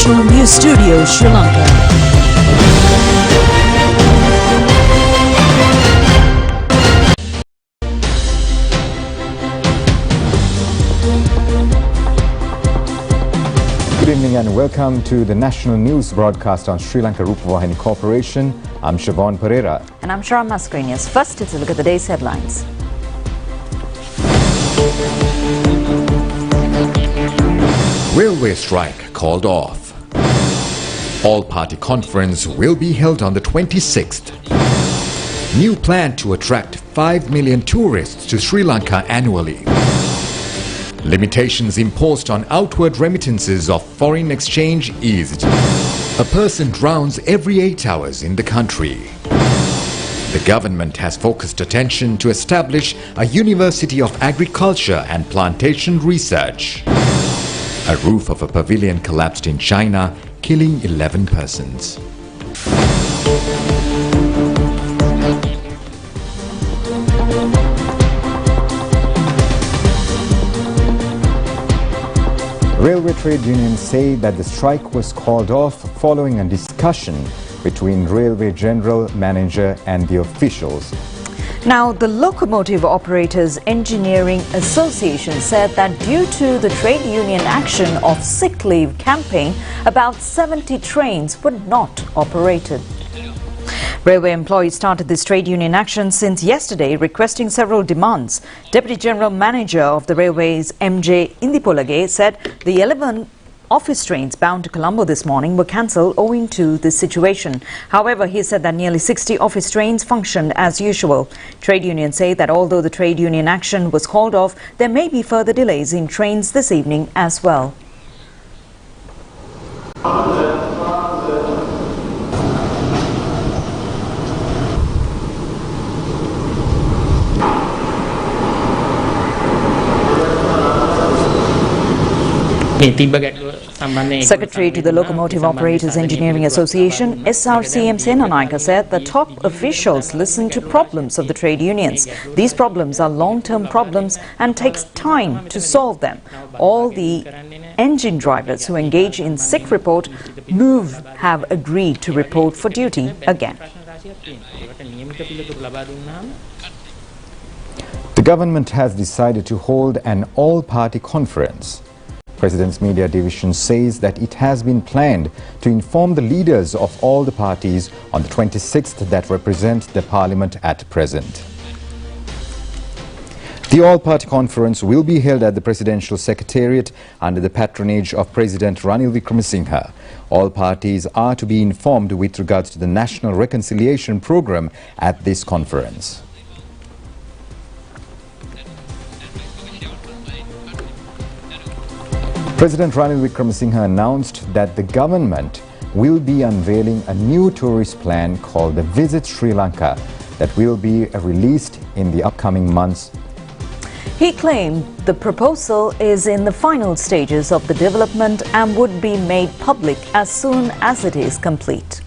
National News Studio, Sri Lanka. Good evening and welcome to the national news broadcast on Sri Lanka Rupavahini Corporation. I'm Siobhan Pereira. And I'm Shara Mascarenhas. First, it's a look at the day's headlines. Railway strike called off. All-party conference will be held on the 26th. New plan to attract 5 million tourists to Sri Lanka annually. Limitations imposed on outward remittances of foreign exchange eased. A person drowns every 8 hours in the country. The government has focused attention to establish a University of Agriculture and Plantation Research. A roof of a pavilion collapsed in China, killing 11 persons. Railway trade unions say that the strike was called off following a discussion between Railway General Manager and the officials. Now, the Locomotive Operators Engineering Association said that due to the trade union action of sick leave campaign, about 70 trains were not operated. Railway employees started this trade union action since yesterday, requesting several demands. Deputy General Manager of the Railways, MJ Indipolage, said the 11 office trains bound to Colombo this morning were cancelled owing to this situation. However, he said that nearly 60 office trains functioned as usual. Trade unions say that although the trade union action was called off, there may be further delays in trains this evening as well. Secretary to the Locomotive Operators Engineering Association, SRCM Senanaika, said the top officials listen to problems of the trade unions. These problems are long-term problems and takes time to solve them. All the engine drivers who engage in sick report move have agreed to report for duty again. The government has decided to hold an all-party conference. President's Media Division says that it has been planned to inform the leaders of all the parties on the 26th that represent the parliament at present. The all-party conference will be held at the Presidential Secretariat under the patronage of President Ranil Wickremesinghe. All parties are to be informed with regards to the National Reconciliation Program at this conference. President Ranil Wickremesinghe announced that the government will be unveiling a new tourist plan called the Visit Sri Lanka that will be released in the upcoming months. He claimed the proposal is in the final stages of the development and would be made public as soon as it is complete.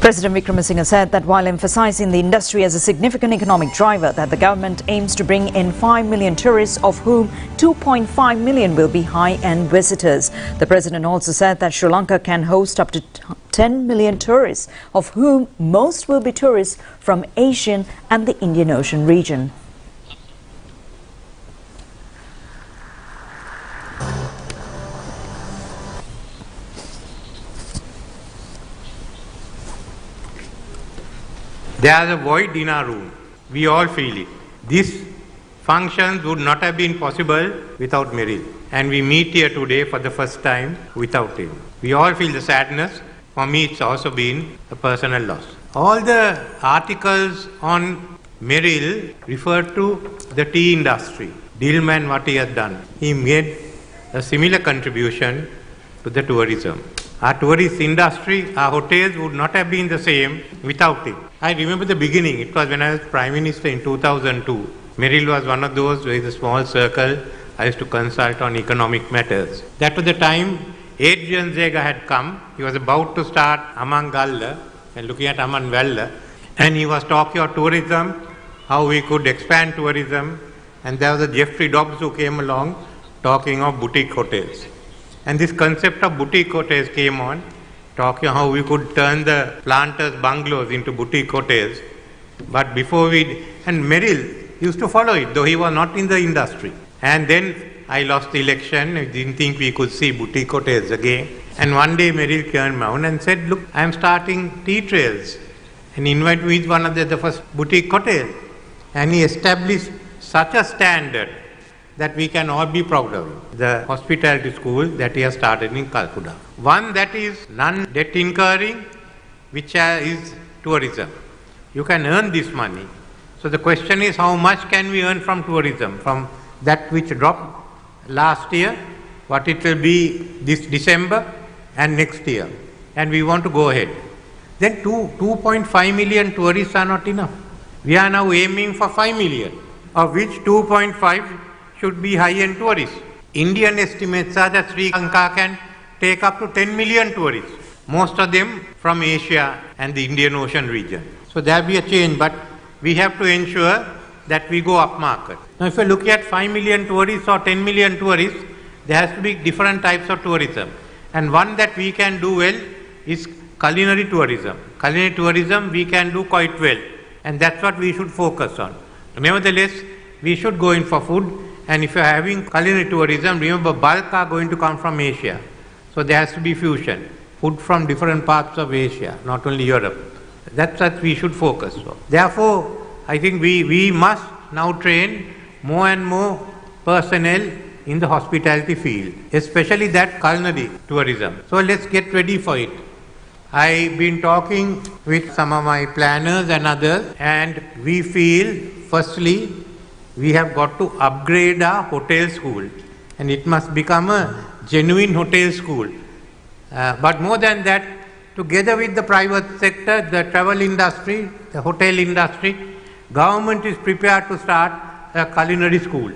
President Wickremesinghe said that while emphasizing the industry as a significant economic driver, that the government aims to bring in 5 million tourists, of whom 2.5 million will be high-end visitors. The president also said that Sri Lanka can host up to 10 million tourists, of whom most will be tourists from Asian and the Indian Ocean region. There is a void in our room. We all feel it. These functions would not have been possible without Merrill. And we meet here today for the first time without him. We all feel the sadness. For me, it's also been a personal loss. All the articles on Merrill refer to the tea industry. Dillman, what he has done. He made a similar contribution to the tourism. Our tourist industry, our hotels would not have been the same without him. I remember the beginning. It was when I was Prime Minister in 2002. Merrill was one of those with a small circle. I used to consult on economic matters. That was the time Adrian Zega had come. He was about to start Amangalla and looking at Amanvella. And he was talking about tourism, how we could expand tourism. And there was a Jeffrey Dobbs who came along talking of boutique hotels. And this concept of boutique hotels came on, talking how we could turn the planters' bungalows into boutique hotels. But before and Merrill used to follow it, though he was not in the industry. And then I lost the election, I didn't think we could see boutique hotels again. And one day Merrill came down and said, look, I am starting tea trails. And invite me to one of the first boutique hotel. And he established such a standard that we can all be proud of. The hospitality school that he has started in Calcutta. One that is non-debt incurring, which is tourism. You can earn this money. So the question is, how much can we earn from tourism? From that which dropped last year, what it will be this December and next year. And we want to go ahead. Then 2.5 million tourists are not enough. We are now aiming for 5 million, of which 2.5 should be high-end tourists. Indian estimates are that Sri Lanka can take up to 10 million tourists, most of them from Asia and the Indian Ocean region. So there will be a change, but we have to ensure that we go upmarket. Now if you look at 5 million tourists or 10 million tourists, there has to be different types of tourism. And one that we can do well is culinary tourism. Culinary tourism we can do quite well, and that's what we should focus on. Nevertheless, we should go in for food, and if you are having culinary tourism, remember bulk are going to come from Asia. So there has to be fusion, food from different parts of Asia, not only Europe. That's what we should focus on. Therefore, I think we must now train more and more personnel in the hospitality field, especially that culinary tourism. So let's get ready for it. I've been talking with some of my planners and others, and we feel, firstly, we have got to upgrade our hotel school, and it must become a genuine hotel school. But more than that, together with the private sector, the travel industry, the hotel industry, government is prepared to start a culinary school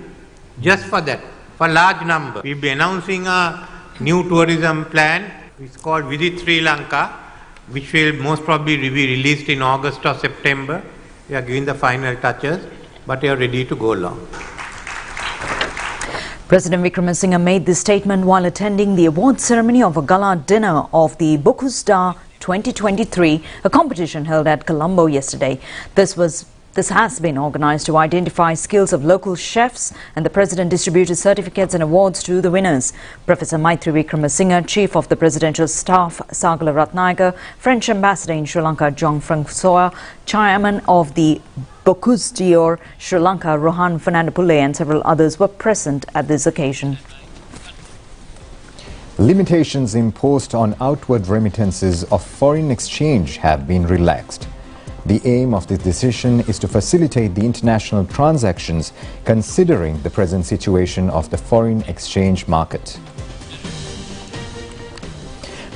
just for that, for large number. We'll be announcing a new tourism plan. It's called Visit Sri Lanka, which will most probably be released in August or September. We are giving the final touches, but we are ready to go along. President Wickremesinghe made this statement while attending the award ceremony of a gala dinner of the Bocuse d'Or 2023, a competition held at Colombo yesterday. This has been organised to identify skills of local chefs, and the President distributed certificates and awards to the winners. Professor Maitri Wickremesinghe, Chief of the Presidential Staff Sagala Ratnayaka, French Ambassador in Sri Lanka Jean-Francois, Chairman of the Bocuse d'Or Sri Lanka Rohan Fernandopulle and several others were present at this occasion. Limitations imposed on outward remittances of foreign exchange have been relaxed. The aim of this decision is to facilitate the international transactions considering the present situation of the foreign exchange market.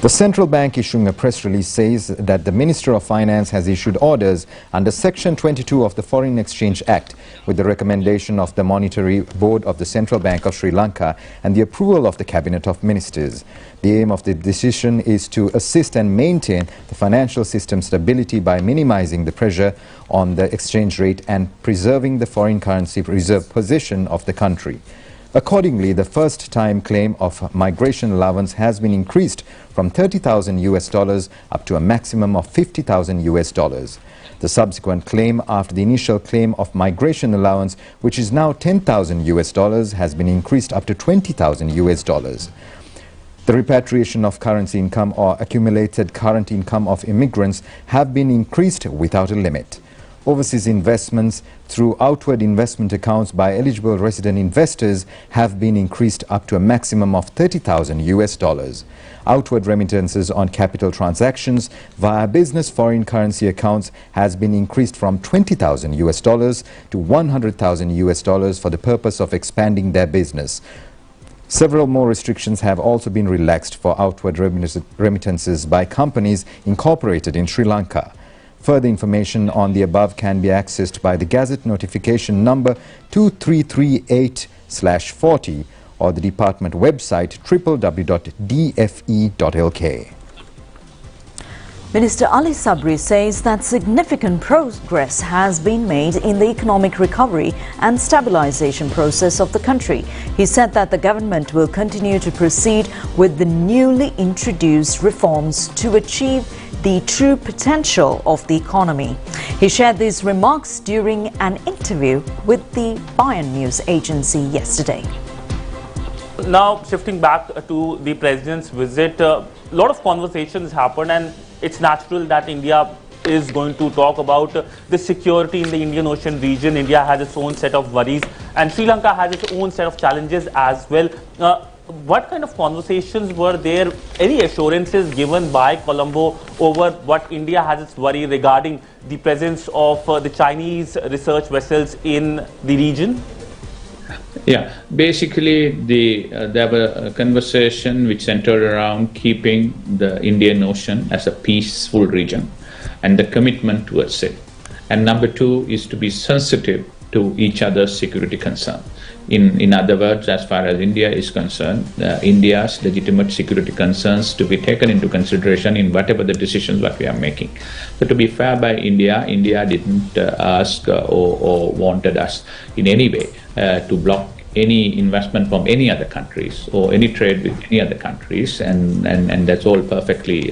The central bank issuing a press release says that the Minister of Finance has issued orders under Section 22 of the Foreign Exchange Act with the recommendation of the Monetary Board of the Central Bank of Sri Lanka and the approval of the Cabinet of Ministers. The aim of the decision is to assist and maintain the financial system stability by minimizing the pressure on the exchange rate and preserving the foreign currency reserve position of the country. Accordingly, the first-time claim of migration allowance has been increased from $30,000 up to a maximum of $50,000. The subsequent claim after the initial claim of migration allowance, which is now $10,000, has been increased up to $20,000. The repatriation of currency income or accumulated current income of immigrants have been increased without a limit. Overseas investments through outward investment accounts by eligible resident investors have been increased up to a maximum of $30,000. Outward remittances on capital transactions via business foreign currency accounts has been increased from $20,000 to $100,000 for the purpose of expanding their business. Several more restrictions have also been relaxed for outward remittances by companies incorporated in Sri Lanka. Further information on the above can be accessed by the Gazette notification number 2338/40 or the department website www.dfe.lk. Minister Ali Sabri says that significant progress has been made in the economic recovery and stabilization process of the country. He said that the government will continue to proceed with the newly introduced reforms to achieve the true potential of the economy. He shared these remarks during an interview with the Bayan News Agency yesterday. Now, shifting back to the President's visit, a lot of conversations happened, and it's natural that India is going to talk about the security in the Indian Ocean region. India has its own set of worries, and Sri Lanka has its own set of challenges as well. What kind of conversations were there? Any assurances given by Colombo over what India has its worry regarding the presence of the Chinese research vessels in the region? Yeah, basically there were a conversation which centered around keeping the Indian Ocean as a peaceful region and the commitment towards it. And number two is to be sensitive to each other's security concern. In other words, as far as India is concerned, India's legitimate security concerns to be taken into consideration in whatever the decisions that we are making. So to be fair by India, India didn't ask or wanted us in any way to block any investment from any other countries or any trade with any other countries, and that's all perfectly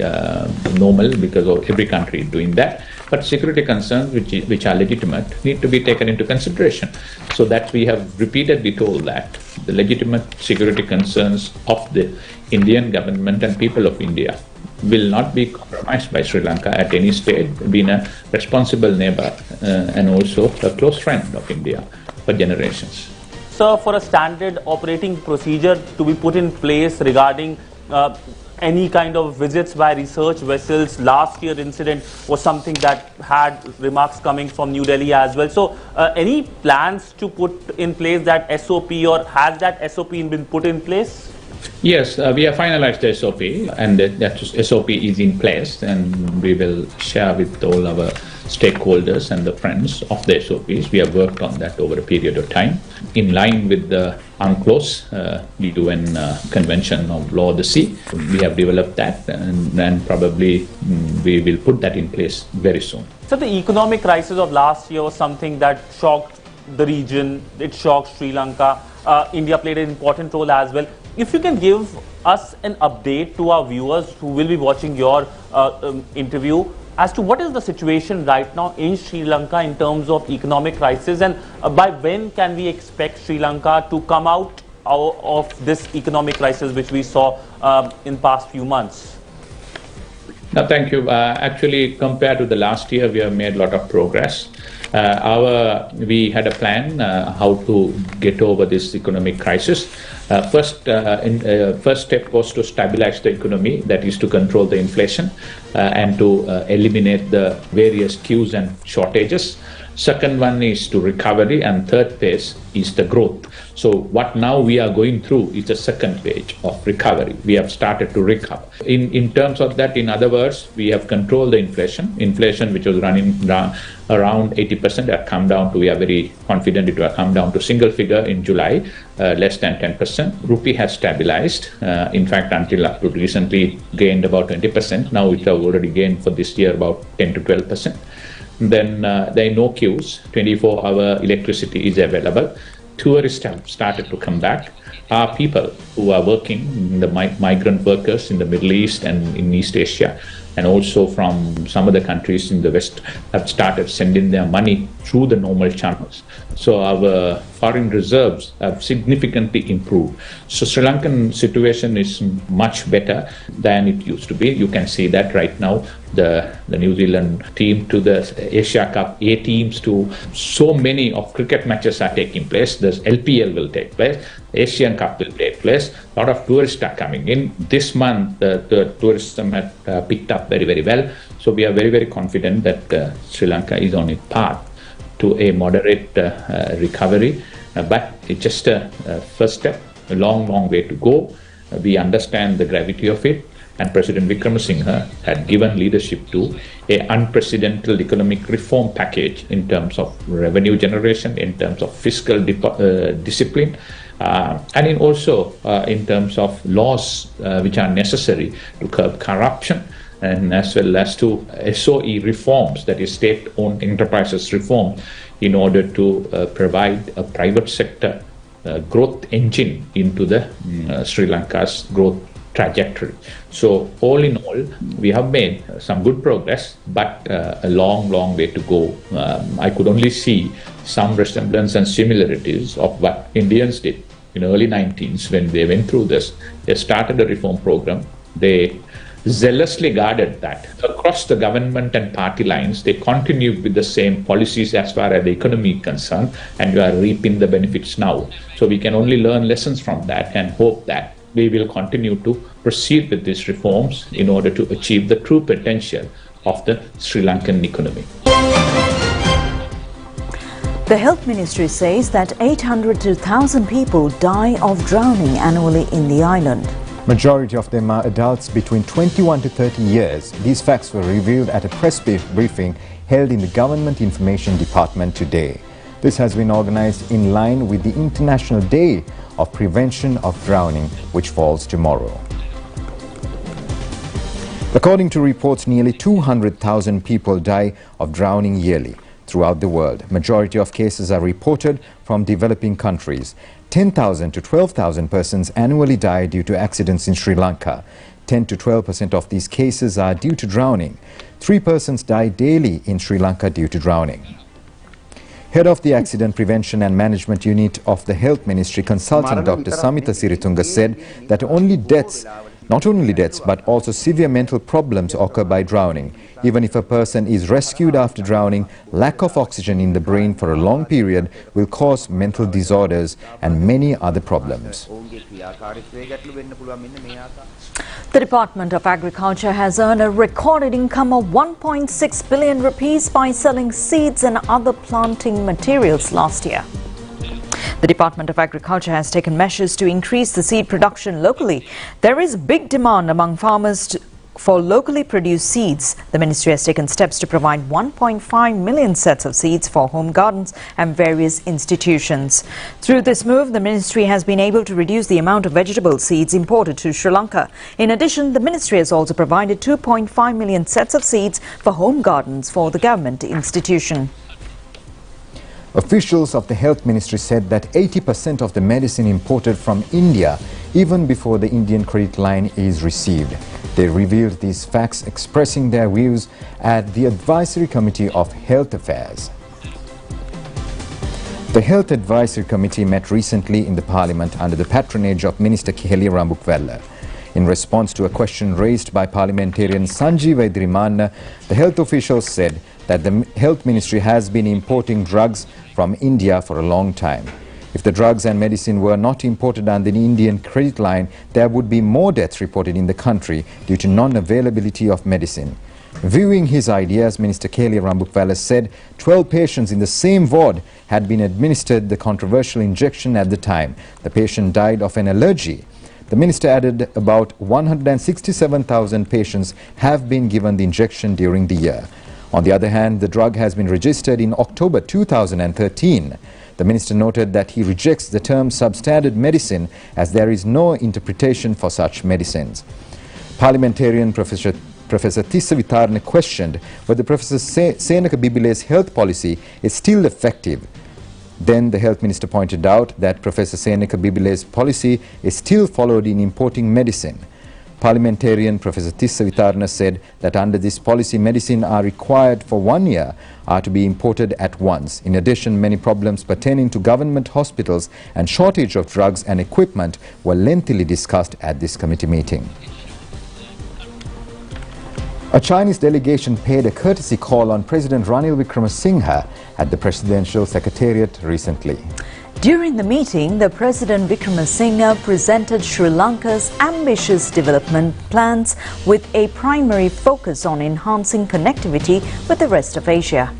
normal because every country is doing that. But security concerns which are legitimate need to be taken into consideration. So that we have repeatedly told that the legitimate security concerns of the Indian government and people of India will not be compromised by Sri Lanka at any stage, being a responsible neighbor and also a close friend of India for generations. Sir, for a standard operating procedure to be put in place regarding any kind of visits by research vessels, last year incident was something that had remarks coming from New Delhi as well. So any plans to put in place that SOP, or has that SOP been put in place? Yes, we have finalized the SOP, and that SOP is in place, and we will share with all our stakeholders and the friends of the SOPs. We have worked on that over a period of time in line with the UNCLOS, the UN Convention of Law of the Sea. We have developed that, and probably we will put that in place very soon. So the economic crisis of last year was something that shocked the region, it shocked Sri Lanka. India played an important role as well. If you can give us an update to our viewers who will be watching your interview as to what is the situation right now in Sri Lanka in terms of economic crisis, and by when can we expect Sri Lanka to come out of this economic crisis which we saw in past few months? No, thank you. Actually, compared to the last year, we have made a lot of progress. We had a plan how to get over this economic crisis. First step was to stabilize the economy, that is to control the inflation and to eliminate the various queues and shortages. Second one is to recovery, and third phase is the growth. So what now we are going through is the second phase of recovery. We have started to recover. In terms of that, in other words, we have controlled the inflation. Inflation, which was running around 80%, have come down to, we are very confident it will come down to single figure in July, less than 10%. Rupee has stabilized. In fact, until up to recently gained about 20%. Now it has already gained for this year about 10 to 12%. Then there are no queues, 24-hour electricity is available. Tourists have started to come back. Our people who are working, the migrant workers in the Middle East and in East Asia, and also from some of the countries in the West, have started sending their money through the normal channels. So our foreign reserves have significantly improved. So Sri Lankan situation is much better than it used to be. You can see that right now. The New Zealand team to the Asia Cup A teams to so many of cricket matches are taking place. The LPL will take place. Asian Cup will take place. A lot of tourists are coming in. This month, the tourism had picked up very, very well. So we are very, very confident that Sri Lanka is on its path to a moderate recovery. But it's just a first step, a long, long way to go. We understand the gravity of it. And President Wickremesinghe had given leadership to an unprecedented economic reform package in terms of revenue generation, in terms of fiscal discipline. and also in terms of laws which are necessary to curb corruption, and as well as to SOE reforms, that is state-owned enterprises reform, in order to provide a private sector growth engine into the Sri Lanka's growth trajectory. So all in all, we have made some good progress, but a long way to go. I could only see some resemblance and similarities of what Indians did in the early 90s when they went through this. They started a reform program. They zealously guarded that. Across the government and party lines, they continued with the same policies as far as the economy is concerned, and we are reaping the benefits now. So we can only learn lessons from that and hope that we will continue to proceed with these reforms in order to achieve the true potential of the Sri Lankan economy. The Health Ministry says that 800 to 1,000 people die of drowning annually in the island. Majority of them are adults between 21 to 30 years. These facts were revealed at a press briefing held in the Government Information Department today. This has been organized in line with the International Day of Prevention of Drowning, which falls tomorrow. According to reports, nearly 200,000 people die of drowning yearly throughout the world. Majority of cases are reported from developing countries. 10,000 to 12,000 persons annually die due to accidents in Sri Lanka. 10 to 12% of these cases are due to drowning. 3 persons die daily in Sri Lanka due to drowning. Head of the Accident Prevention and Management Unit of the Health Ministry, Consultant Dr. Samitha Siritunga, said that not only deaths but also severe mental problems occur by drowning. Even if a person is rescued after drowning, lack of oxygen in the brain for a long period will cause mental disorders and many other problems. The Department of Agriculture has earned a recorded income of 1.6 billion rupees by selling seeds and other planting materials last year. The Department of Agriculture has taken measures to increase the seed production locally. There is big demand among farmers for locally produced seeds. The ministry has taken steps to provide 1.5 million sets of seeds for home gardens and various institutions. Through this move, the ministry has been able to reduce the amount of vegetable seeds imported to Sri Lanka. In addition, the ministry has also provided 2.5 million sets of seeds for home gardens for the government institution. Officials of the Health Ministry said that 80% of the medicine imported from India, even before the Indian credit line is received. They revealed these facts, expressing their views at the Advisory Committee of Health Affairs. The Health Advisory Committee met recently in the Parliament under the patronage of Minister Keheliya Rambukvella. In response to a question raised by parliamentarian Sanjeev Edrimanna, the health officials said that the Health Ministry has been importing drugs from India for a long time. If the drugs and medicine were not imported under the Indian credit line, there would be more deaths reported in the country due to non-availability of medicine. Viewing his ideas, Minister Keheliya Rambukvella said 12 patients in the same ward had been administered the controversial injection at the time. The patient died of an allergy. The minister added about 167,000 patients have been given the injection during the year. On the other hand, the drug has been registered in October 2013. The minister noted that he rejects the term substandard medicine as there is no interpretation for such medicines. Parliamentarian Professor Tissa Vitarna questioned whether Professor Senaka Bibile's health policy is still effective. Then the health minister pointed out that Professor Senaka Bibile's policy is still followed in importing medicine. Parliamentarian Professor Tissa Vitarna said that under this policy, medicine are required for 1 year are to be imported at once. In addition, many problems pertaining to government hospitals and shortage of drugs and equipment were lengthily discussed at this committee meeting. A Chinese delegation paid a courtesy call on President Ranil Wickremesinghe at the Presidential Secretariat recently. During the meeting, the President Wickremesinghe presented Sri Lanka's ambitious development plans with a primary focus on enhancing connectivity with the rest of Asia.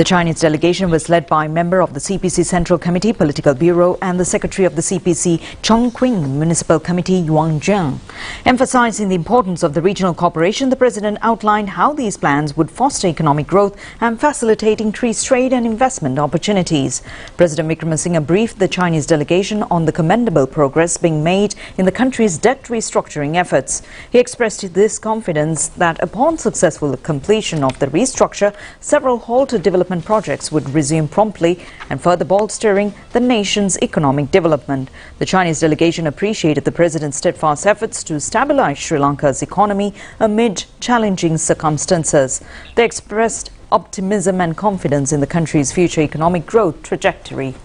The Chinese delegation was led by a member of the CPC Central Committee Political Bureau and the Secretary of the CPC Chongqing Municipal Committee Yuan Zheng. Emphasizing the importance of the regional cooperation, the President outlined how these plans would foster economic growth and facilitate increased trade and investment opportunities. President Wickremesinghe briefed the Chinese delegation on the commendable progress being made in the country's debt restructuring efforts. He expressed this confidence that upon successful completion of the restructure, several halted development projects would resume promptly and further bolstering the nation's economic development. The Chinese delegation appreciated the President's steadfast efforts to stabilize Sri Lanka's economy amid challenging circumstances. They expressed optimism and confidence in the country's future economic growth trajectory.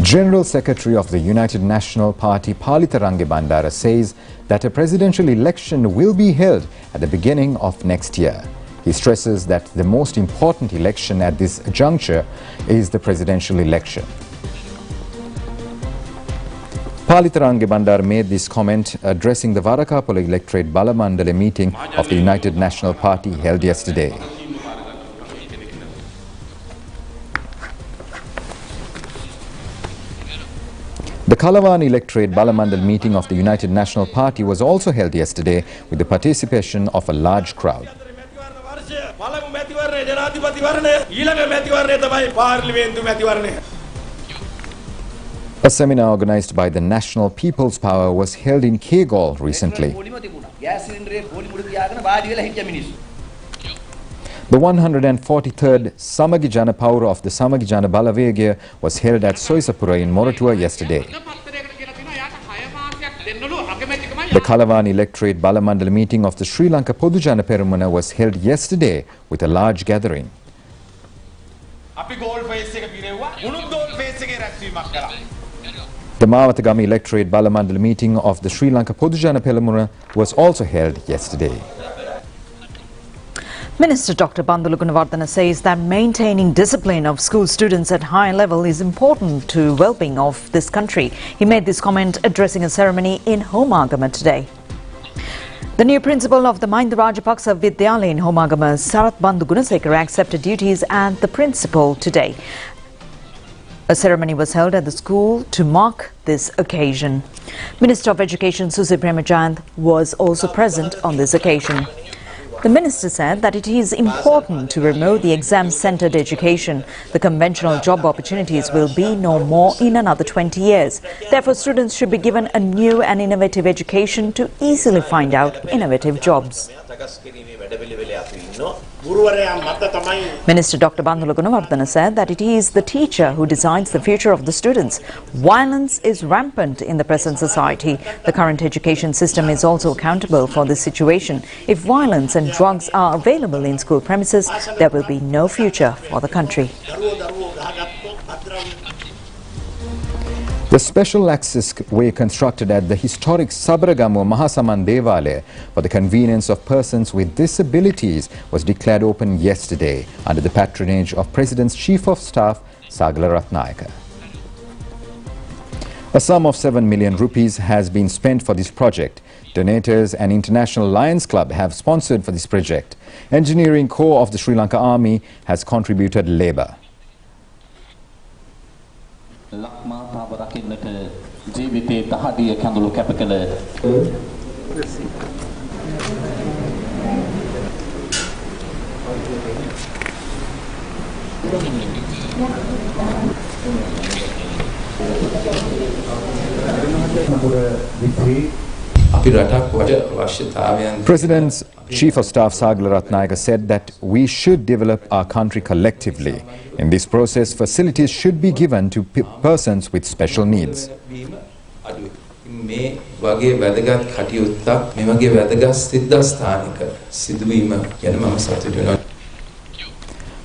General Secretary of the United National Party Palitharange Bandara says that a presidential election will be held at the beginning of next year. He stresses that the most important election at this juncture is the presidential election. Palitharange Bandara made this comment addressing the Varakapula electorate Balamandala meeting of the United National Party held yesterday. The Kalawan electorate Balamandal meeting of the United National Party was also held yesterday with the participation of a large crowd. A seminar organized by the National People's Power was held in Kegol recently. The 143rd Samagi Jana Paura of the Samagi Jana Balavegya was held at Soisapura in Moratua yesterday. The Kalawan electorate Balamandala meeting of the Sri Lanka Podujana Peramuna was held yesterday with a large gathering. The Mawatagami electorate Balamandala meeting of the Sri Lanka Podujana Peramuna was also held yesterday. Minister Dr. Bandulu Gunawardena says that maintaining discipline of school students at high level is important to well-being of this country. He made this comment addressing a ceremony in Homagama today. The new principal of the Mahinda Rajapaksa Vidyalaya in Homagama, Sarath Bandhu Gunasekara, accepted duties as the principal today. A ceremony was held at the school to mark this occasion. Minister of Education Susi Premajayant was also present on this occasion. The minister said that it is important to remove the exam-centered education. The conventional job opportunities will be no more in another 20 years. Therefore, students should be given a new and innovative education to easily find out innovative jobs. Minister Dr. Bandulu Gunawardena said that it is the teacher who decides the future of the students. Violence is rampant in the present society. The current education system is also accountable for this situation. If violence and drugs are available in school premises, there will be no future for the country. The special access way constructed at the historic Sabaragamu Mahasaman Devalaya for the convenience of persons with disabilities was declared open yesterday under the patronage of President's Chief of Staff Sagala Ratnayaka. A sum of 7 million rupees has been spent for this project. Donators and International Lions Club have sponsored for this project. Engineering Corps of the Sri Lanka Army has contributed labour. President's Chief of Staff Sagala Ratnayaka said that we should develop our country collectively. In this process, facilities should be given to persons with special needs.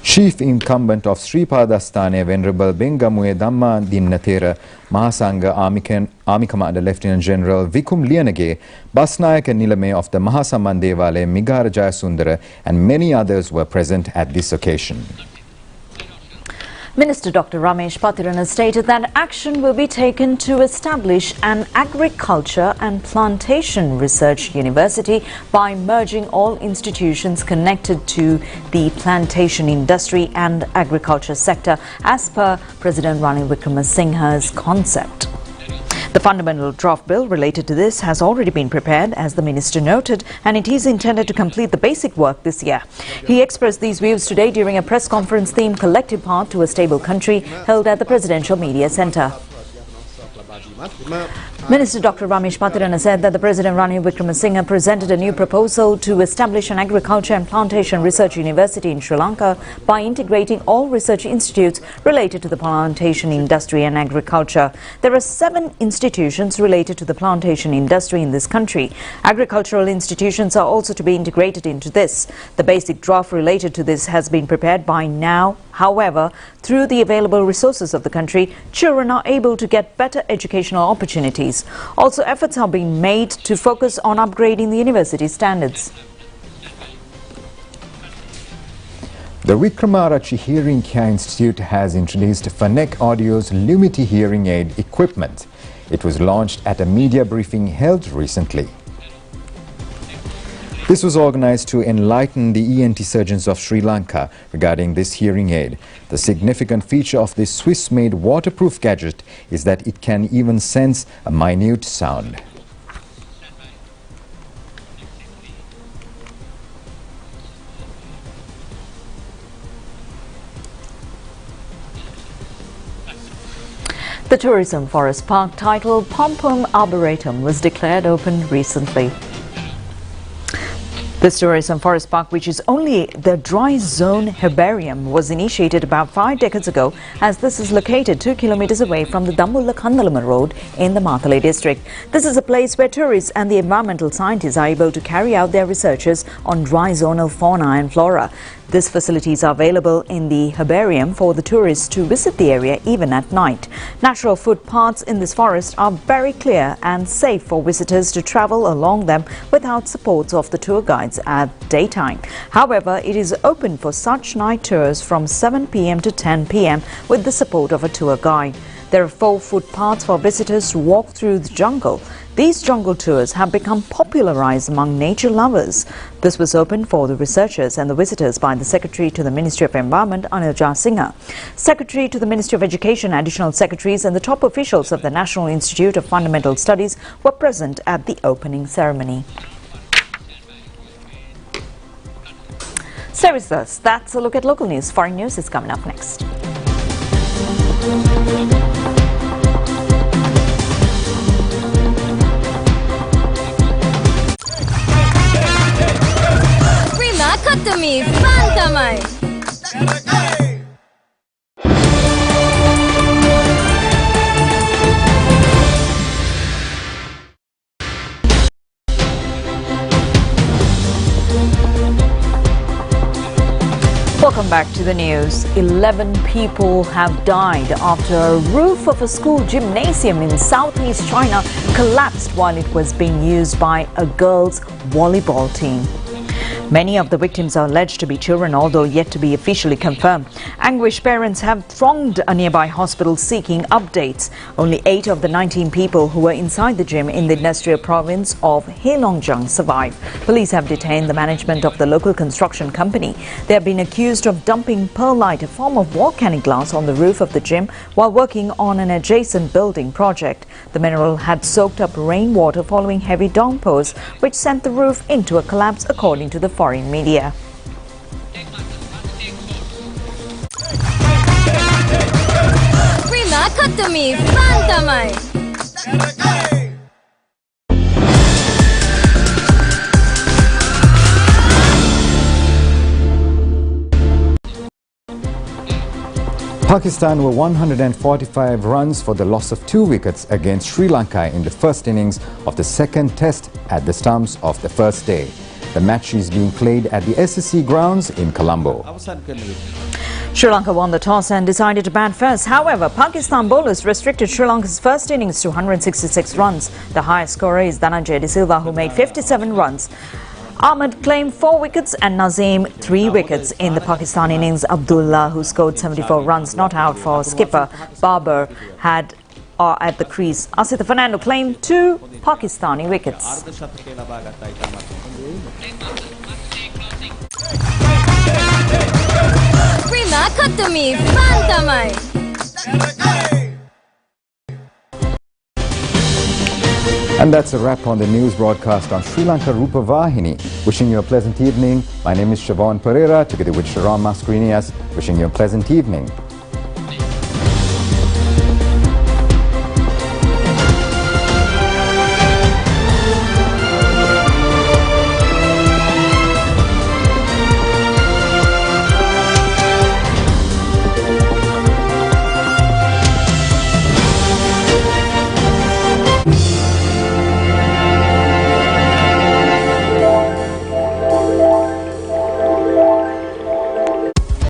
Chief Incumbent of Sripadasthane, Venerable Bengamue Dhamma Dinnathera Mahasanga Army Commander Lieutenant General Vikum Liyanage, Basnayaka Nilame of the Mahasaman Devalaya Migara Jayasundara and many others were present at this occasion. Minister Dr. Ramesh Patirana stated that action will be taken to establish an agriculture and plantation research university by merging all institutions connected to the plantation industry and agriculture sector as per President Ranil Wickremesinghe's concept. The fundamental draft bill related to this has already been prepared, as the minister noted, and it is intended to complete the basic work this year. He expressed these views today during a press conference themed Collective Path to a Stable Country held at the Presidential Media Centre. Minister Dr. Ramesh Patirana said that the President Ranil Wickremesinghe presented a new proposal to establish an agriculture and plantation research university in Sri Lanka by integrating all research institutes related to the plantation industry and agriculture. There are 7 institutions related to the plantation industry in this country. Agricultural institutions are also to be integrated into this. The basic draft related to this has been prepared by now. However, through the available resources of the country, children are able to get better educational opportunities. Also, efforts are being made to focus on upgrading the university standards. The Wickremarachi Hearing Care Institute has introduced Phonec Audio's Lumity hearing aid equipment. It was launched at a media briefing held recently. This was organized to enlighten the ENT surgeons of Sri Lanka regarding this hearing aid. The significant feature of this Swiss-made waterproof gadget is that it can even sense a minute sound. The tourism forest park titled Pom Pom Arboretum was declared open recently. This tourism forest park, which is only the dry zone herbarium, was initiated about 5 decades ago, as this is located 2 kilometers away from the Dambulla Kandalama road in the Matale district. This is a place where tourists and the environmental scientists are able to carry out their researches on dry zonal fauna and flora. These facilities are available in the herbarium for the tourists to visit the area even at night. Natural footpaths in this forest are very clear and safe for visitors to travel along them without supports of the tour guides at daytime. However, it is open for such night tours from 7 p.m. to 10 p.m. with the support of a tour guide. There are 4 footpaths for visitors to walk through the jungle. These jungle tours have become popularized among nature lovers. This was opened for the researchers and the visitors by the Secretary to the Ministry of Environment, Anil Singha. Secretary to the Ministry of Education, additional secretaries and the top officials of the National Institute of Fundamental Studies were present at the opening ceremony. So is this. That's a look at local news. Foreign news is coming up next. Kami, fan kamay! Welcome back to the news. 11 people have died after a roof of a school gymnasium in southeast China collapsed while it was being used by a girls' volleyball team. Many of the victims are alleged to be children, although yet to be officially confirmed. Anguished parents have thronged a nearby hospital seeking updates. Only 8 of the 19 people who were inside the gym in the industrial province of Heilongjiang survived. Police have detained the management of the local construction company. They have been accused of dumping perlite, a form of volcanic glass, on the roof of the gym while working on an adjacent building project. The mineral had soaked up rainwater following heavy downpours, which sent the roof into a collapse, according to the foreign media. Prima Katami, Fantamay! Pakistan were 145 runs for the loss of 2 wickets against Sri Lanka in the first innings of the second test at the stumps of the first day. The match is being played at the SSC grounds in Colombo. Sri Lanka won the toss and decided to bat first. However, Pakistan bowlers restricted Sri Lanka's first innings to 166 runs. The highest scorer is Dhananjay De Silva, who made 57 runs. Ahmed claimed 4 wickets and Nazim 3 wickets in the Pakistan innings. Abdullah, who scored 74 runs, not out for skipper Babar, had at the crease. Asith Fernando claimed 2 Pakistani wickets. Prima Katami Fantamai. And that's a wrap on the news broadcast on Sri Lanka Rupavahini. Wishing you a pleasant evening. My name is Siobhan Pereira, together with Sharon Mascarinias. Wishing you a pleasant evening.